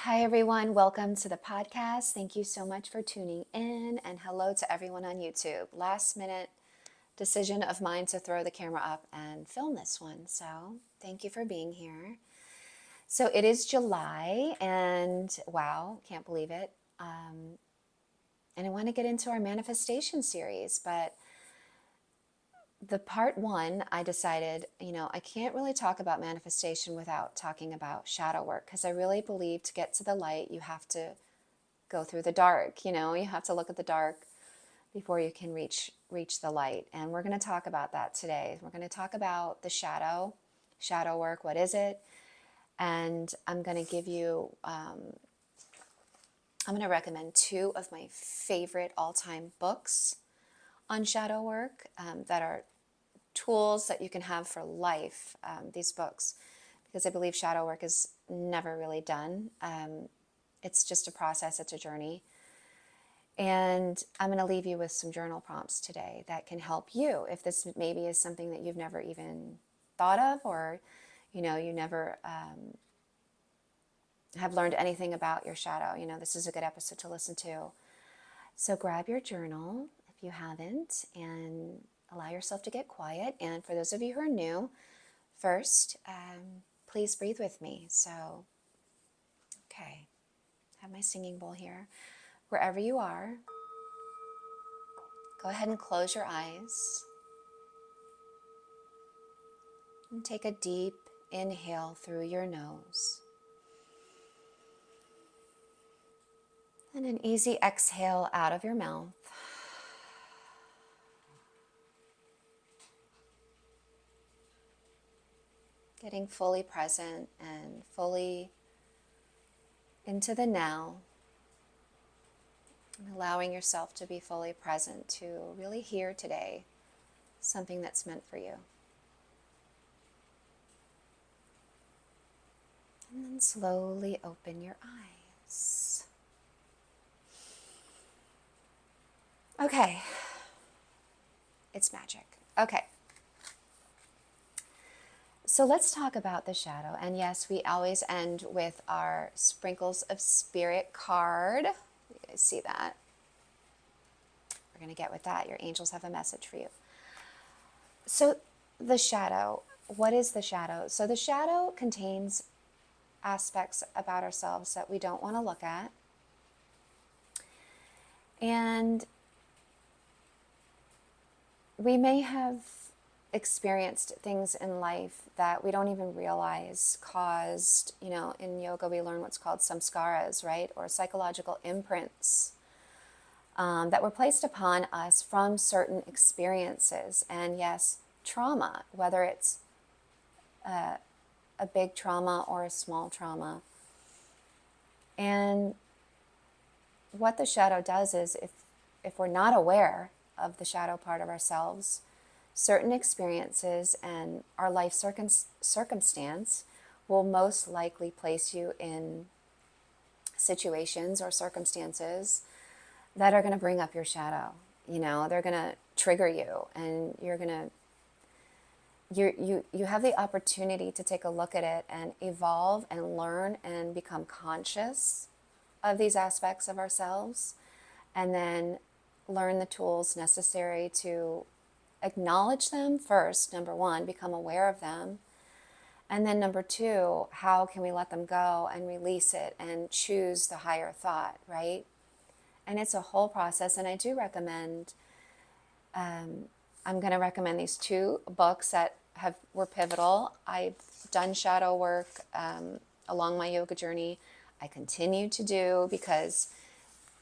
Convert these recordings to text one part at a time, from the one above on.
Hi, everyone. Welcome to the podcast. Thank you so much for tuning in, and hello to everyone on YouTube. Last minute decision of mine to throw the camera up and film this one. So thank you for being here. So it is July, and wow, can't believe it. And I want to get into our manifestation series, but the part one, I decided, I can't really talk about manifestation without talking about shadow work, because I really believe to get to the light, you have to go through the dark. You have to look at the dark before you can reach the light. And we're going to talk about that today. We're going to talk about the shadow work. What is it? And I'm going to give you I'm going to recommend two of my favorite all-time books on shadow work that are tools that you can have for life, these books, because I believe shadow work is never really done. It's just a process, it's a journey. And I'm going to leave you with some journal prompts today that can help you if this maybe is something that you've never even thought of, or you never have learned anything about your shadow. This is a good episode to listen to. So grab your journal if you haven't, and allow yourself to get quiet. And for those of you who are new, first, please breathe with me. So, okay, I have my singing bowl here. Wherever you are, go ahead and close your eyes. And take a deep inhale through your nose. And an easy exhale out of your mouth. Getting fully present and fully into the now. And allowing yourself to be fully present to really hear today something that's meant for you. And then slowly open your eyes. Okay. It's magic. Okay. So let's talk about the shadow. And yes, we always end with our Sprinkles of Spirit card. You guys see that? We're going to get with that. Your angels have a message for you. So the shadow, what is the shadow? So the shadow contains aspects about ourselves that we don't want to look at. And we may have experienced things in life that we don't even realize caused, in yoga we learn what's called samskaras, right? Or psychological imprints that were placed upon us from certain experiences. And yes, trauma, whether it's a big trauma or a small trauma. And what the shadow does is if we're not aware of the shadow part of ourselves, certain experiences and our life circumstance will most likely place you in situations or circumstances that are going to bring up your shadow. They're going to trigger you, and you have the opportunity to take a look at it and evolve and learn and become conscious of these aspects of ourselves, and then learn the tools necessary to acknowledge them first, number one, become aware of them. And then number two, how can we let them go and release it and choose the higher thought, right? And it's a whole process. And I do recommend, I'm going to recommend these two books that were pivotal. I've done shadow work along my yoga journey. I continue to do, because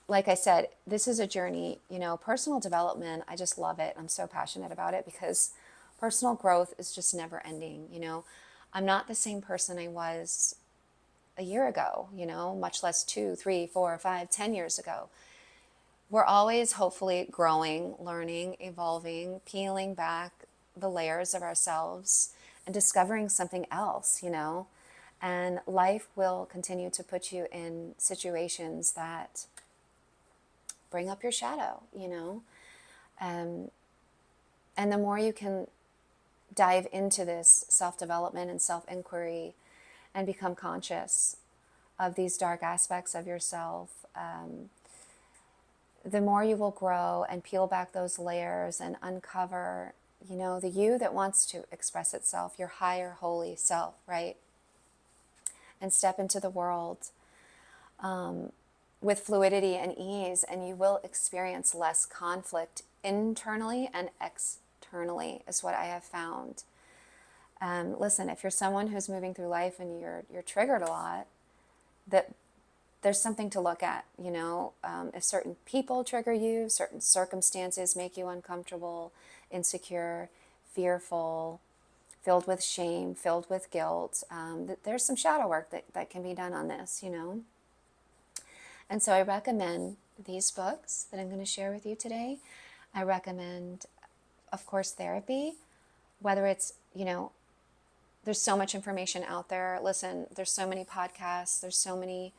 like I said, this is a journey, personal development. I just love it. I'm so passionate about it because personal growth is just never ending. I'm not the same person I was a year ago, much less 2, 3, 4, 5, 10 years ago. We're always hopefully growing, learning, evolving, peeling back the layers of ourselves and discovering something else, and life will continue to put you in situations that bring up your shadow, and the more you can dive into this self-development and self-inquiry and become conscious of these dark aspects of yourself, the more you will grow and peel back those layers and uncover, the you that wants to express itself, your higher holy self, right? And step into the world with fluidity and ease, and you will experience less conflict internally and externally, is what I have found. Listen, if you're someone who's moving through life and you're triggered a lot, that there's something to look at, if certain people trigger you, certain circumstances make you uncomfortable, insecure, fearful, filled with shame, filled with guilt, there's some shadow work that can be done on this, And so I recommend these books that I'm going to share with you today. I recommend, of course, therapy, whether it's, there's so much information out there. Listen, there's so many podcasts, there's so many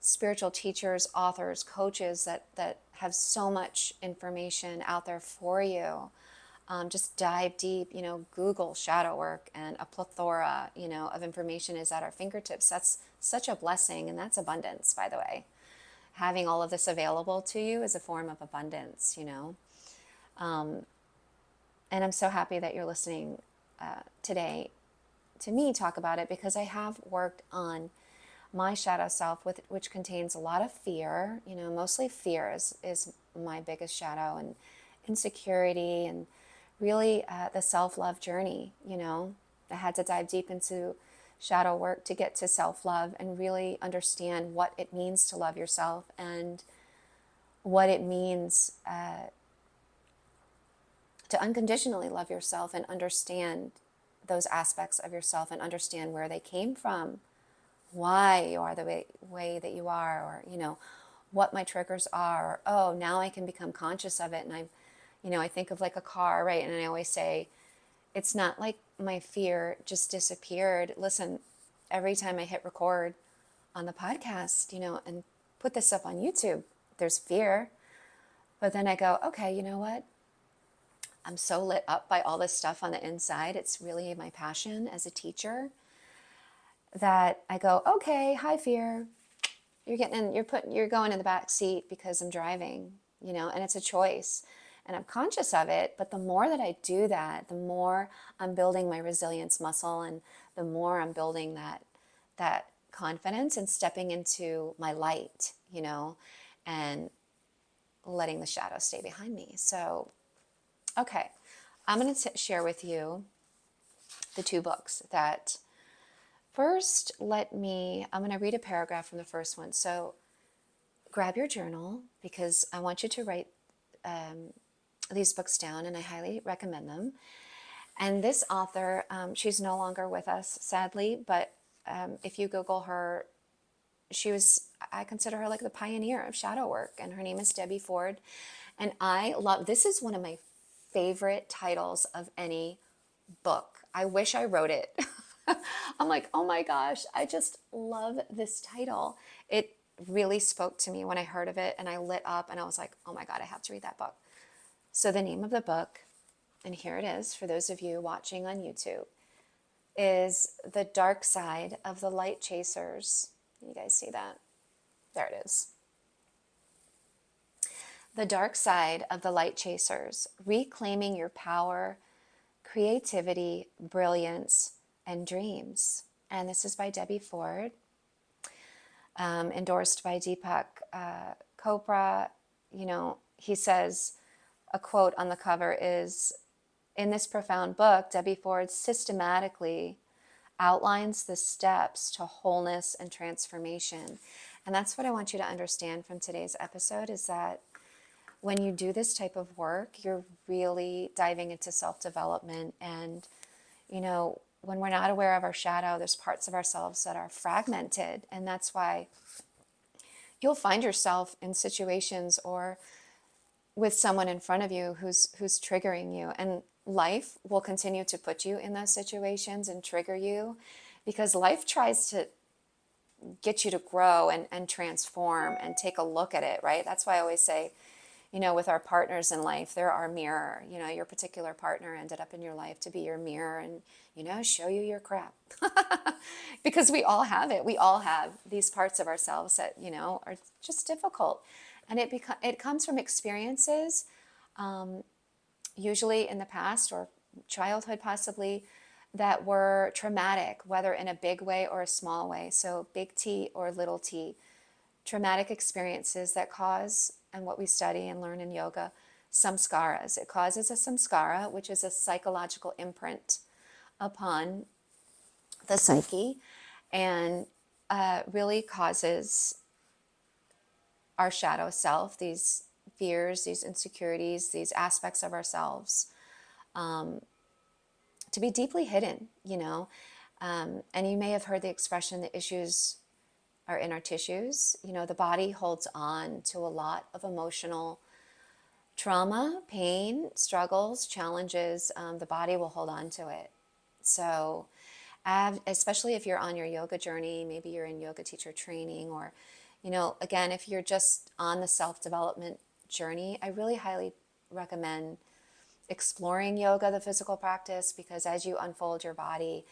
spiritual teachers, authors, coaches that have so much information out there for you. Just dive deep, Google shadow work, and a plethora, of information is at our fingertips. That's such a blessing, and that's abundance, by the way. Having all of this available to you is a form of abundance, And I'm so happy that you're listening today to me talk about it, because I have worked on my shadow self, which contains a lot of fear, mostly fear is my biggest shadow, and insecurity, and really the self-love journey, I had to dive deep into shadow work to get to self-love and really understand what it means to love yourself, and what it means to unconditionally love yourself, and understand those aspects of yourself, and understand where they came from, why you are the way that you are, or, what my triggers are, or, oh, now I can become conscious of it. And I think of like a car, right? And I always say, it's not like my fear just disappeared. Listen, every time I hit record on the podcast, and put this up on YouTube, there's fear. But then I go, okay, you know what? I'm so lit up by all this stuff on the inside. It's really my passion as a teacher, that I go, okay, hi fear. You're going in the back seat because I'm driving, and it's a choice. And I'm conscious of it, but the more that I do that, the more I'm building my resilience muscle, and the more I'm building that confidence, and stepping into my light, and letting the shadow stay behind me. So, okay, I'm going to share with you the two books that first, I'm going to read a paragraph from the first one. So grab your journal, because I want you to write these books down, and I highly recommend them. And this author, she's no longer with us, sadly, but if you Google her, I consider her like the pioneer of shadow work, and her name is Debbie Ford. And this is one of my favorite titles of any book. I wish I wrote it. I'm like, oh my gosh, I just love this title. It really spoke to me when I heard of it, and I lit up, and I was like, oh my God, I have to read that book. So the name of the book, and here it is for those of you watching on YouTube, is The Dark Side of the Light Chasers. You guys see that? There it is. The Dark Side of the Light Chasers, Reclaiming Your Power, Creativity, Brilliance, and Dreams. And this is by Debbie Ford, endorsed by Deepak Chopra. He says, a quote on the cover is, in this profound book, Debbie Ford systematically outlines the steps to wholeness and transformation. And that's what I want you to understand from today's episode, is that when you do this type of work, you're really diving into self-development. And, when we're not aware of our shadow, there's parts of ourselves that are fragmented. And that's why you'll find yourself in situations or with someone in front of you who's triggering you. And life will continue to put you in those situations and trigger you, because life tries to get you to grow and transform and take a look at it, right? That's why I always say, you know, with our partners in life, they're our mirror. You know, your particular partner ended up in your life to be your mirror and, you know, show you your crap. Because we all have it. We all have these parts of ourselves that, you know, are just difficult. And it comes from experiences, usually in the past or childhood possibly, that were traumatic, whether in a big way or a small way. So big T or little t. Traumatic experiences that cause, and what we study and learn in yoga, samskaras. It causes a samskara, which is a psychological imprint upon the psyche, and really causes our shadow self, these fears, these insecurities, these aspects of ourselves, to be deeply hidden, you know. And you may have heard the expression, the issues are in our tissues. You know, the body holds on to a lot of emotional trauma, pain, struggles, challenges. The body will hold on to it. So, especially if you're on your yoga journey, maybe you're in yoga teacher training, or, you know, again, if you're just on the self-development journey, I really highly recommend exploring yoga, the physical practice, because as you unfold your body,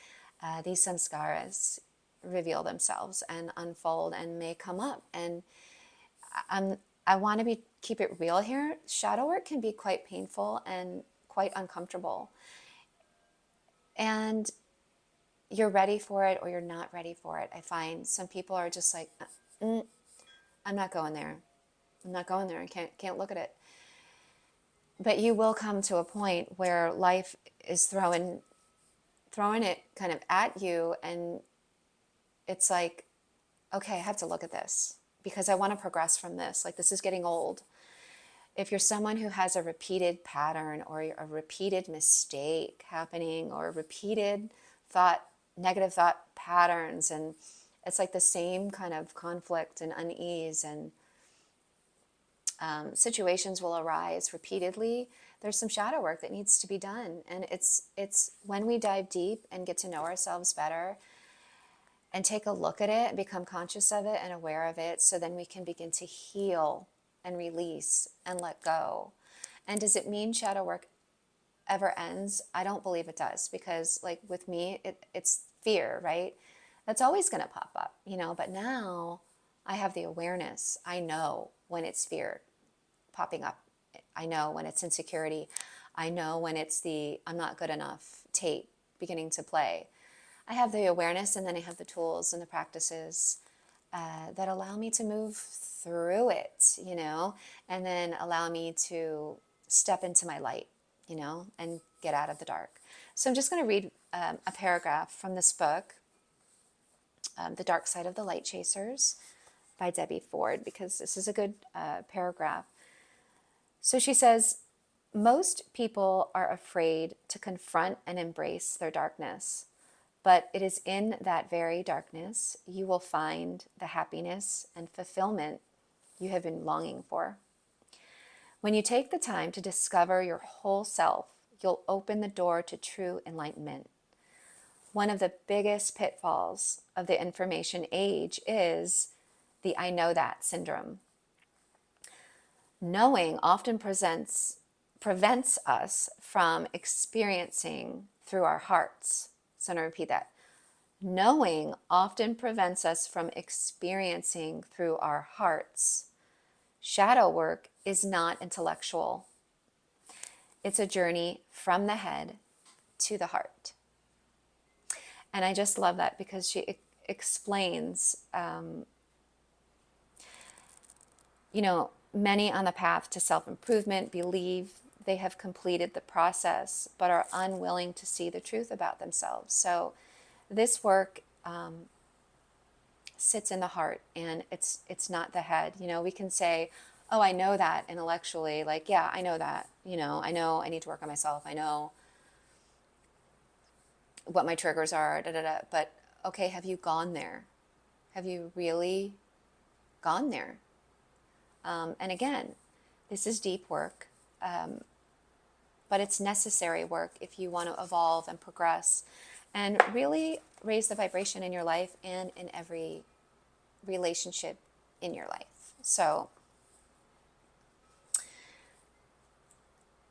these samskaras reveal themselves and unfold and may come up. And I want to keep it real here. Shadow work can be quite painful and quite uncomfortable. And you're ready for it or you're not ready for it. I find some people are just like, I'm not going there. I'm not going there. I can't look at it. But you will come to a point where life is throwing it kind of at you, and it's like, okay, I have to look at this because I want to progress from this. Like, this is getting old. If you're someone who has a repeated pattern or a repeated mistake happening or repeated negative thought patterns, and it's like the same kind of conflict and unease, and situations will arise repeatedly, there's some shadow work that needs to be done. And it's when we dive deep and get to know ourselves better and take a look at it and become conscious of it and aware of it, so then we can begin to heal and release and let go. And does it mean shadow work ever ends? I don't believe it does, because like with me, it's fear, right? That's always going to pop up, you know, but now I have the awareness. I know when it's fear popping up. I know when it's insecurity. I know when it's the I'm not good enough tape beginning to play. I have the awareness, and then I have the tools and the practices that allow me to move through it, you know, and then allow me to step into my light, you know, and get out of the dark. So I'm just going to read a paragraph from this book, The Dark Side of the Light Chasers by Debbie Ford, because this is a good paragraph. So she says, most people are afraid to confront and embrace their darkness, but it is in that very darkness you will find the happiness and fulfillment you have been longing for. When you take the time to discover your whole self, you'll open the door to true enlightenment. One of the biggest pitfalls of the information age is the I know that syndrome. Knowing often prevents us from experiencing through our hearts. So I'm going to repeat that. Knowing often prevents us from experiencing through our hearts. Shadow work is not intellectual. It's a journey from the head to the heart. And I just love that, because she explains, you know, many on the path to self-improvement believe they have completed the process, but are unwilling to see the truth about themselves. So this work sits in the heart, and it's not the head. You know, we can say, oh, I know that intellectually, like, yeah, I know that, you know I need to work on myself. I know what my triggers are, But okay, have you gone there? Have you really gone there? And again, this is deep work, but it's necessary work if you want to evolve and progress and really raise the vibration in your life and in every relationship in your life. So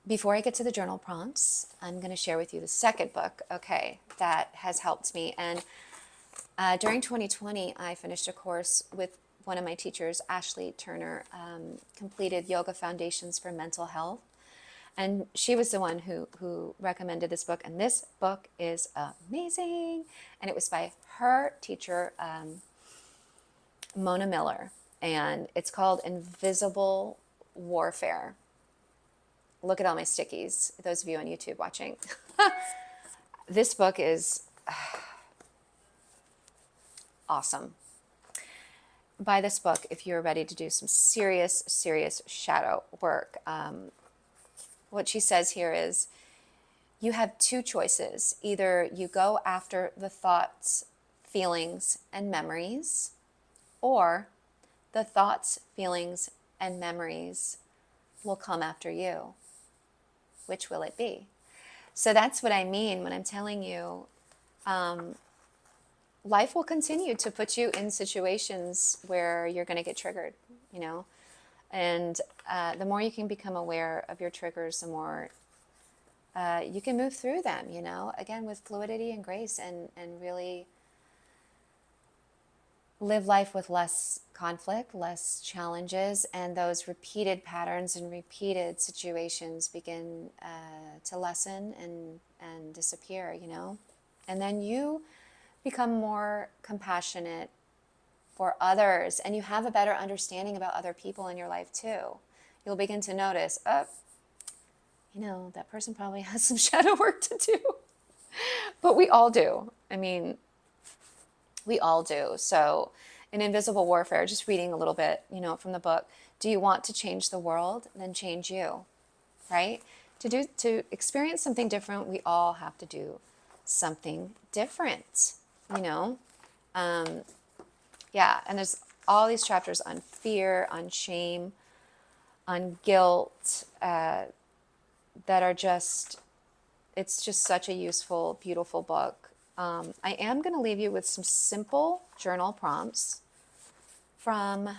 Before I get to the journal prompts, I'm going to share with you the second book, okay, that has helped me. And during 2020, I finished a course with one of my teachers, Ashley Turner, completed Yoga Foundations for Mental Health. And she was the one who recommended this book. And this book is amazing. And it was by her teacher, Mona Miller. And it's called Invisible Warfare. Look at all my stickies, those of you on YouTube watching. This book is awesome. Buy this book if you're ready to do some serious, serious shadow work. What she says here is, you have two choices. Either you go after the thoughts, feelings, and memories, or the thoughts, feelings, and memories will come after you. Which will it be? So that's what I mean when I'm telling you, life will continue to put you in situations where you're going to get triggered, you know? And the more you can become aware of your triggers, the more you can move through them, you know, again, with fluidity and grace, and really live life with less conflict, less challenges, and those repeated patterns and repeated situations begin to lessen and disappear, you know? And then you become more compassionate for others, and you have a better understanding about other people in your life too. You'll begin to notice, you know, that person probably has some shadow work to do. But we all do. I mean, we all do. So in Invisible Warfare, just reading a little bit, you know, from the book, do you want to change the world? Then change you, right? To experience something different, we all have to do something different, you know? Yeah, and there's all these chapters on fear, on shame, on guilt, that are just, it's just such a useful, beautiful book. I am going to leave you with some simple journal prompts from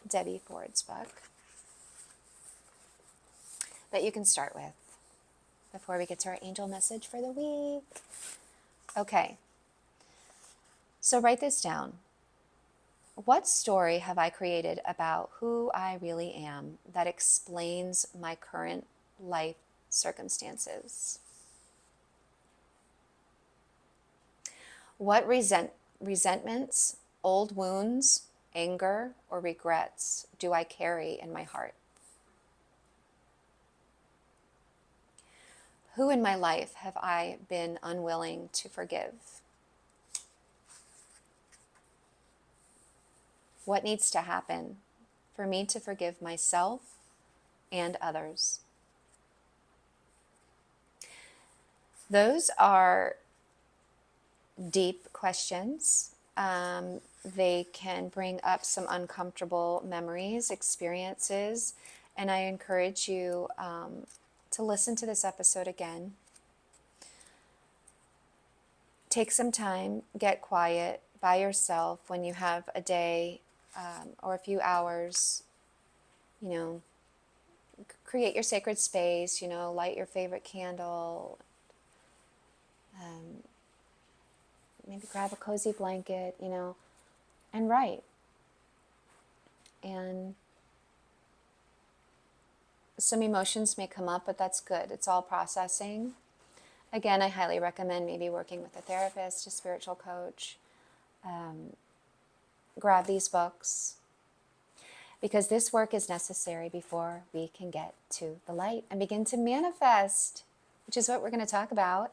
Debbie Ford's book that you can start with before we get to our angel message for the week. Okay, so write this down. What story have I created about who I really am that explains my current life circumstances? What resentments, old wounds, anger, or regrets do I carry in my heart? Who in my life have I been unwilling to forgive? What needs to happen for me to forgive myself and others? Those are deep questions. They can bring up some uncomfortable memories, experiences, and I encourage you to listen to this episode again. Take some time, get quiet by yourself when you have a day or a few hours, you know, create your sacred space, you know, light your favorite candle, maybe grab a cozy blanket, you know, and write. And some emotions may come up, but that's good. It's all processing. Again, I highly recommend maybe working with a therapist, a spiritual coach. Grab these books, because this work is necessary before we can get to the light and begin to manifest, which is what we're going to talk about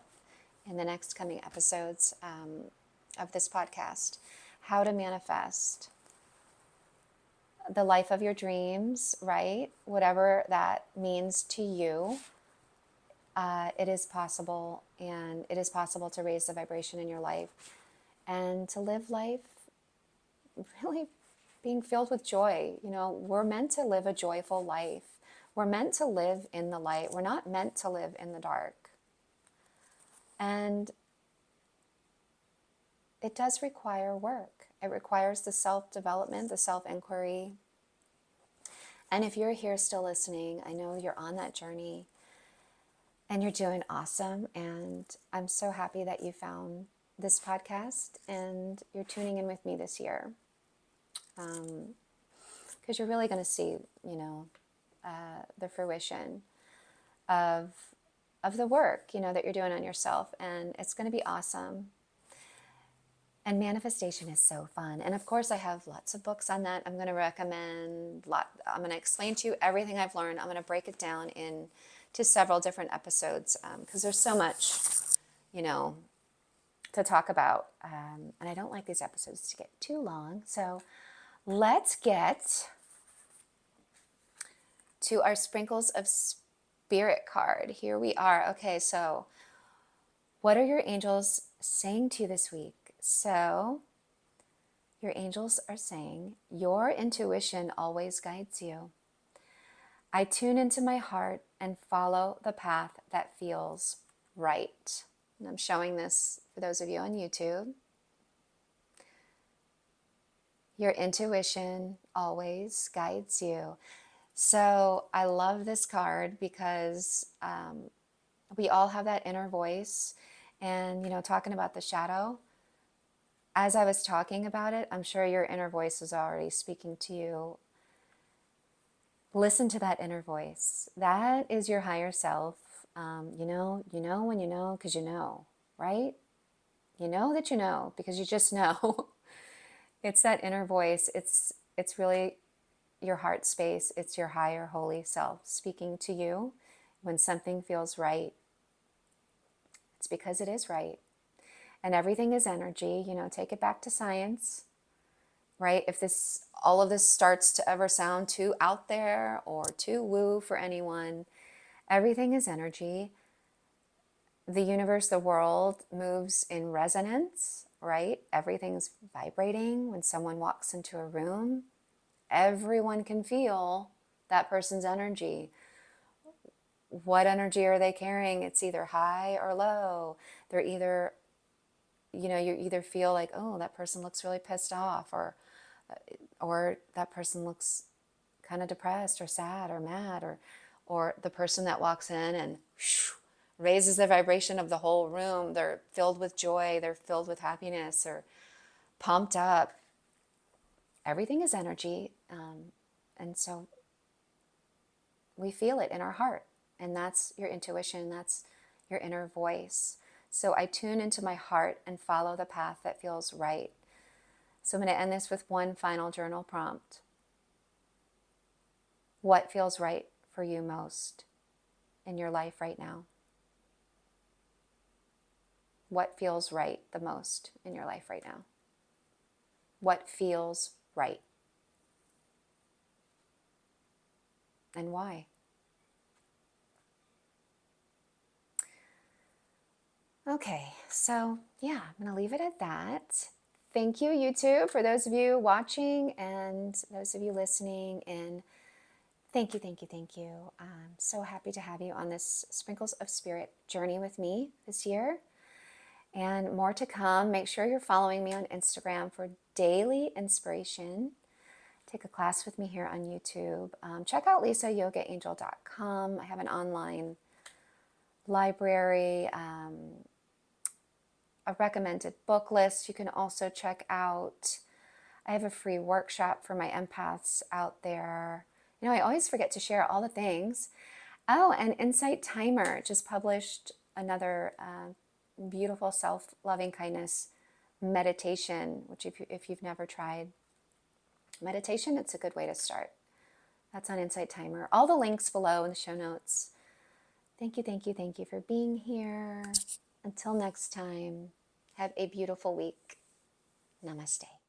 in the next coming episodes of this podcast. How to manifest the life of your dreams, right? Whatever that means to you, it is possible, and it is possible to raise the vibration in your life and to live life really being filled with joy. You know, we're meant to live a joyful life. We're meant to live in the light. We're not meant to live in the dark. And it does require work. It requires the self-development, the self-inquiry. And if you're here still listening, I know you're on that journey. And you're doing awesome. And I'm so happy that you found this podcast and you're tuning in with me this year. Because you're really going to see, the fruition of the work, that you're doing on yourself. And it's going to be awesome. And manifestation is so fun. And of course, I have lots of books on that. I'm going to recommend, I'm going to explain to you everything I've learned. I'm going to break it down into several different episodes because there's so much, to talk about. And I don't like these episodes to get too long. So let's get to our Sprinkles of Spirit card. Here we are. Okay, so what are your angels saying to you this week? So your angels are saying, your intuition always guides you. I tune into my heart and follow the path that feels right. And I'm showing this for those of you on YouTube. Your intuition always guides you. So I love this card because we all have that inner voice. And, talking about the shadow, as I was talking about it, I'm sure your inner voice was already speaking to you. Listen to that inner voice. That is your higher self. When you know, because you know, right? You know that you know because you just know. It's that inner voice. It's really your heart space. It's your higher holy self speaking to you when something feels right. It's because it is right. And everything is energy, take it back to science, right? If all of this starts to ever sound too out there or too woo for anyone, everything is energy. The universe, the world moves in resonance, right? Everything's vibrating. When someone walks into a room, everyone can feel that person's energy. What energy are they carrying? It's either high or low. They're either you either feel like, oh, that person looks really pissed off, or that person looks kind of depressed or sad or mad, or the person that walks in and raises the vibration of the whole room. They're filled with joy, they're filled with happiness, or pumped up. Everything is energy, and so we feel it in our heart, and that's your intuition, that's your inner voice. So I tune into my heart and follow the path that feels right. So I'm going to end this with one final journal prompt. What feels right for you most in your life right now? What feels right the most in your life right now? What feels right? And why? Okay, so yeah, I'm going to leave it at that. Thank you, YouTube, for those of you watching and those of you listening. And thank you, thank you, thank you. I'm so happy to have you on this Sprinkles of Spirit journey with me this year. And more to come. Make sure you're following me on Instagram for daily inspiration. Take a class with me here on YouTube. Check out LisaYogaAngel.com. I have an online library, a recommended book list you can also check out. I have a free workshop for my empaths out there. I always forget to share all the things. Oh, and Insight Timer just published another beautiful self-loving kindness meditation, which if you've never tried meditation, it's a good way to start. That's on Insight Timer. All the links below in the show notes. Thank you, thank you, thank you for being here. Until next time, have a beautiful week. Namaste.